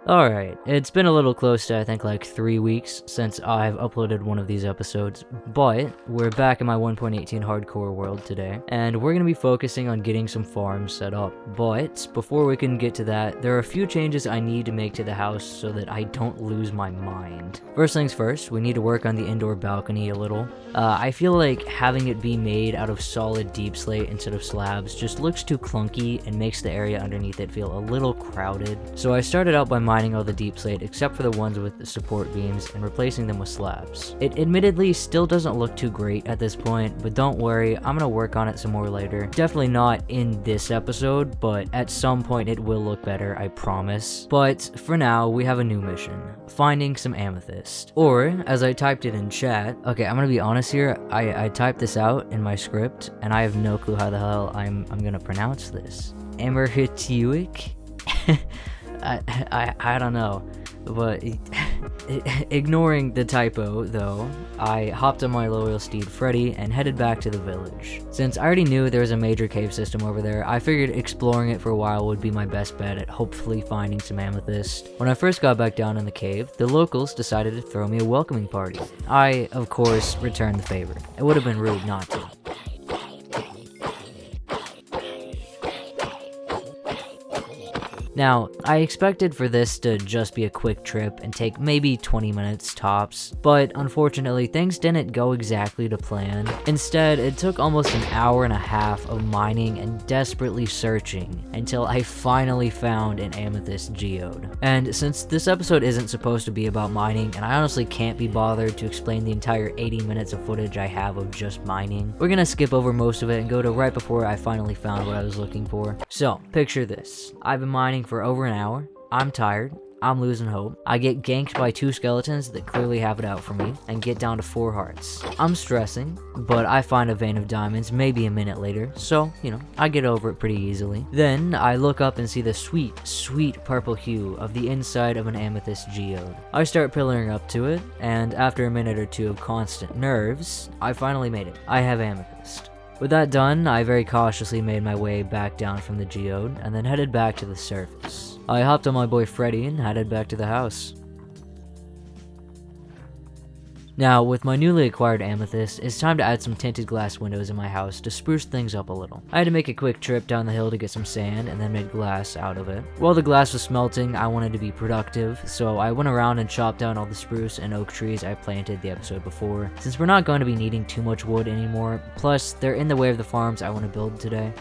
Alright, it's been a little close to I think like 3 weeks since I've uploaded one of these episodes, but we're back in my 1.18 hardcore world today, and we're going to be focusing on getting some farms set up. But before we can get to that, there are a few changes I need to make to the house so that I don't lose my mind. First things first, we need to work on the indoor balcony a little. I feel like having it be made out of solid deep slate instead of slabs just looks too clunky and makes the area underneath it feel a little crowded. So I started out by mining all the deep slate except for the ones with the support beams and replacing them with slabs. It admittedly still doesn't look too great at this point, but don't worry, I'm gonna work on it some more later. Definitely not in this episode, but at some point it will look better, I promise. But for now, we have a new mission, finding some amethyst. Or, as I typed it in chat, okay, I'm gonna be honest here, I typed this out in my script, and I have no clue how the hell I'm gonna pronounce this. Amethyst? I don't know, but ignoring the typo though, I hopped on my loyal steed Freddy and headed back to the village. Since I already knew there was a major cave system over there, I figured exploring it for a while would be my best bet at hopefully finding some amethyst. When I first got back down in the cave, the locals decided to throw me a welcoming party. I, of course, returned the favor. It would have been rude not to. Now, I expected for this to just be a quick trip and take maybe 20 minutes tops, but unfortunately things didn't go exactly to plan. Instead, it took almost an hour and a half of mining and desperately searching until I finally found an amethyst geode. And since this episode isn't supposed to be about mining, and I honestly can't be bothered to explain the entire 80 minutes of footage I have of just mining, we're gonna skip over most of it and go to right before I finally found what I was looking for. So, picture this. I've been mining for over an hour, I'm tired, I'm losing hope, I get ganked by 2 skeletons that clearly have it out for me, and get down to 4 hearts. I'm stressing, but I find a vein of diamonds maybe a minute later, so, I get over it pretty easily. Then, I look up and see the sweet, sweet purple hue of the inside of an amethyst geode. I start pillaring up to it, and after a minute or two of constant nerves, I finally made it. I have amethyst. With that done, I very cautiously made my way back down from the geode, and then headed back to the surface. I hopped on my boy Freddy and headed back to the house. Now, with my newly acquired amethyst, it's time to add some tinted glass windows in my house to spruce things up a little. I had to make a quick trip down the hill to get some sand and then made glass out of it. While the glass was smelting, I wanted to be productive, so I went around and chopped down all the spruce and oak trees I planted the episode before, since we're not going to be needing too much wood anymore, plus they're in the way of the farms I want to build today.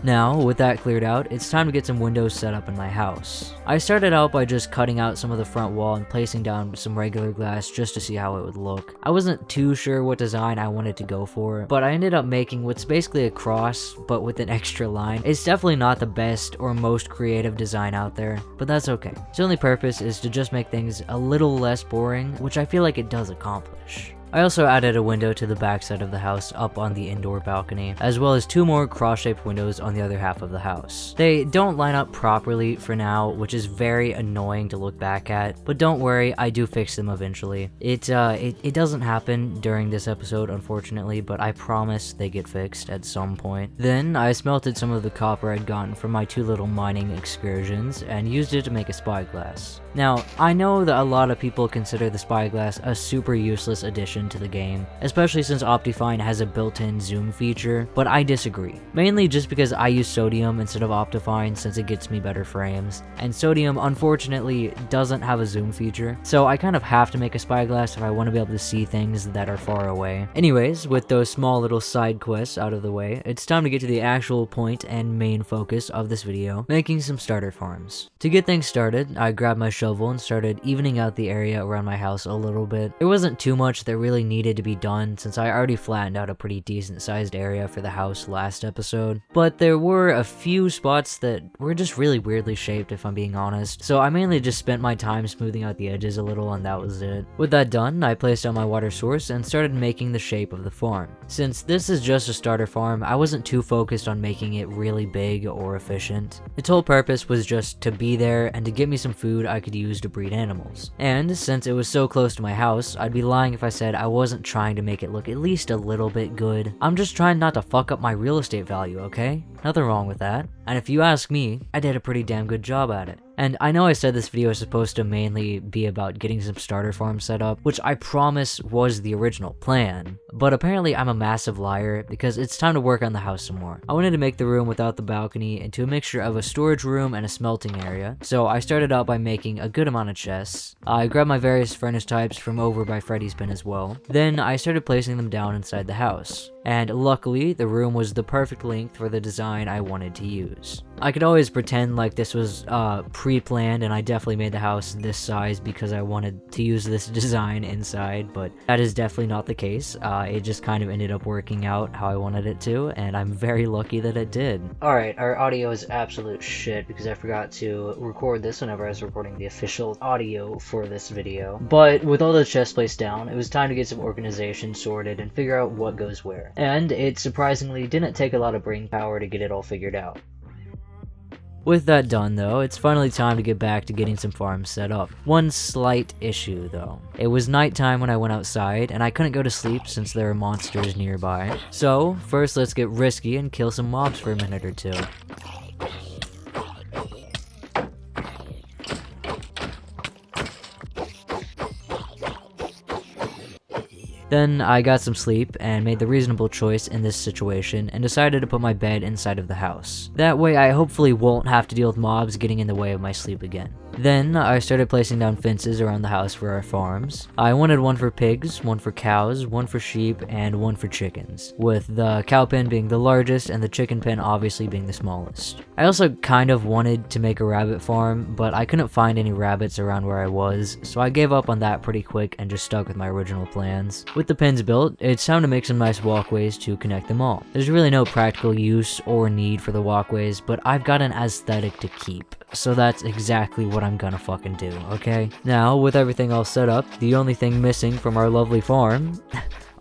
Now, with that cleared out, it's time to get some windows set up in my house. I started out by just cutting out some of the front wall and placing down some regular glass just to see how it would look. I wasn't too sure what design I wanted to go for, but I ended up making what's basically a cross, but with an extra line. It's definitely not the best or most creative design out there, but that's okay. Its only purpose is to just make things a little less boring, which I feel like it does accomplish. I also added a window to the backside of the house up on the indoor balcony, as well as 2 more cross-shaped windows on the other half of the house. They don't line up properly for now, which is very annoying to look back at, but don't worry, I do fix them eventually. It doesn't happen during this episode, unfortunately, but I promise they get fixed at some point. Then, I smelted some of the copper I'd gotten from my 2 little mining excursions, and used it to make a spyglass. Now, I know that a lot of people consider the spyglass a super useless addition to the game, especially since Optifine has a built-in zoom feature, but I disagree. Mainly just because I use sodium instead of Optifine since it gets me better frames, and sodium unfortunately doesn't have a zoom feature, so I kind of have to make a spyglass if I want to be able to see things that are far away. Anyways, with those small little side quests out of the way, it's time to get to the actual point and main focus of this video, making some starter farms. To get things started, I grabbed my shovel and started evening out the area around my house a little bit. There wasn't too much that really needed to be done since I already flattened out a pretty decent sized area for the house last episode, but there were a few spots that were just really weirdly shaped if I'm being honest, so I mainly just spent my time smoothing out the edges a little and that was it. With that done, I placed out my water source and started making the shape of the farm. Since this is just a starter farm, I wasn't too focused on making it really big or efficient. Its whole purpose was just to be there and to get me some food I could use to breed animals. And since it was so close to my house, I'd be lying if I said I wasn't trying to make it look at least a little bit good. I'm just trying not to fuck up my real estate value, okay? Nothing wrong with that. And if you ask me, I did a pretty damn good job at it. And I know I said this video is supposed to mainly be about getting some starter farms set up, which I promise was the original plan, but apparently I'm a massive liar because it's time to work on the house some more. I wanted to make the room without the balcony into a mixture of a storage room and a smelting area, so I started out by making a good amount of chests. I grabbed my various furnace types from over by Freddy's bin as well. Then I started placing them down inside the house. And luckily, the room was the perfect length for the design I wanted to use. I could always pretend like this was pre-planned and I definitely made the house this size because I wanted to use this design inside, but that is definitely not the case. It just kind of ended up working out how I wanted it to, and I'm very lucky that it did. Alright, our audio is absolute shit because I forgot to record this whenever I was recording the official audio for this video. But with all the chests placed down, it was time to get some organization sorted and figure out what goes where. And it surprisingly didn't take a lot of brain power to get it all figured out. With that done though, it's finally time to get back to getting some farms set up. One slight issue though. It was nighttime when I went outside and I couldn't go to sleep since there were monsters nearby. So first let's get risky and kill some mobs for a minute or two. Then I got some sleep and made the reasonable choice in this situation and decided to put my bed inside of the house. That way I hopefully won't have to deal with mobs getting in the way of my sleep again. Then I started placing down fences around the house for our farms. I wanted one for pigs, one for cows, one for sheep, and one for chickens, with the cow pen being the largest and the chicken pen obviously being the smallest. I also kind of wanted to make a rabbit farm, but I couldn't find any rabbits around where I was, so I gave up on that pretty quick and just stuck with my original plans. With the pens built, it's time to make some nice walkways to connect them all. There's really no practical use or need for the walkways, but I've got an aesthetic to keep. So that's exactly what I'm gonna fucking do, okay? Now, with everything all set up, the only thing missing from our lovely farm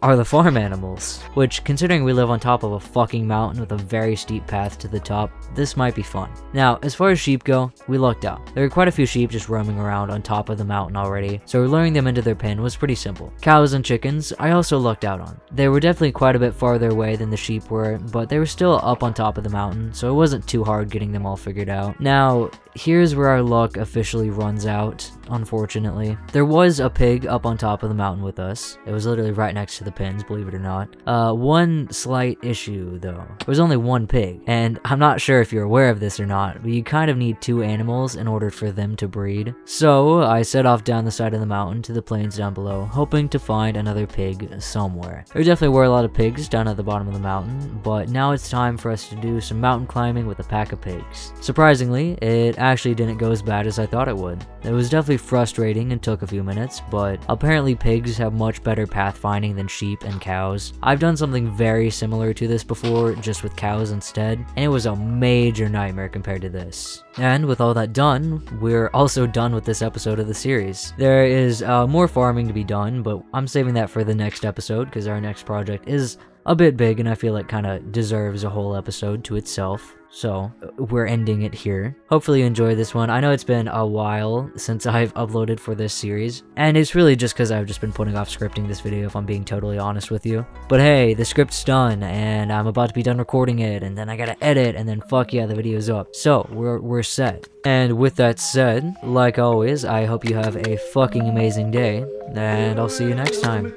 are the farm animals. Which, considering we live on top of a fucking mountain with a very steep path to the top, this might be fun. Now, as far as sheep go, we lucked out. There were quite a few sheep just roaming around on top of the mountain already, so luring them into their pen was pretty simple. Cows and chickens, I also lucked out on. They were definitely quite a bit farther away than the sheep were, but they were still up on top of the mountain, so it wasn't too hard getting them all figured out. Now, here's where our luck officially runs out, unfortunately. There was a pig up on top of the mountain with us. It was literally right next to the pens, believe it or not. One slight issue though. There was only one pig, and I'm not sure if you're aware of this or not, but you kind of need two animals in order for them to breed. So I set off down the side of the mountain to the plains down below, hoping to find another pig somewhere. There definitely were a lot of pigs down at the bottom of the mountain, but now it's time for us to do some mountain climbing with a pack of pigs. Surprisingly, it actually didn't go as bad as I thought it would. It was definitely frustrating and took a few minutes, but apparently pigs have much better pathfinding than sheep and cows. I've done something very similar to this before, just with cows instead, and it was a major nightmare compared to this. And with all that done, we're also done with this episode of the series. There is more farming to be done, but I'm saving that for the next episode because our next project is a bit big and I feel it kind of deserves a whole episode to itself. So, we're ending it here. Hopefully you enjoyed this one. I know it's been a while since I've uploaded for this series, and it's really just because I've just been putting off scripting this video if I'm being totally honest with you. But hey, the script's done, and I'm about to be done recording it, and then I gotta edit, and then fuck yeah, the video's up. So, we're set. And with that said, like always, I hope you have a fucking amazing day, and I'll see you next time.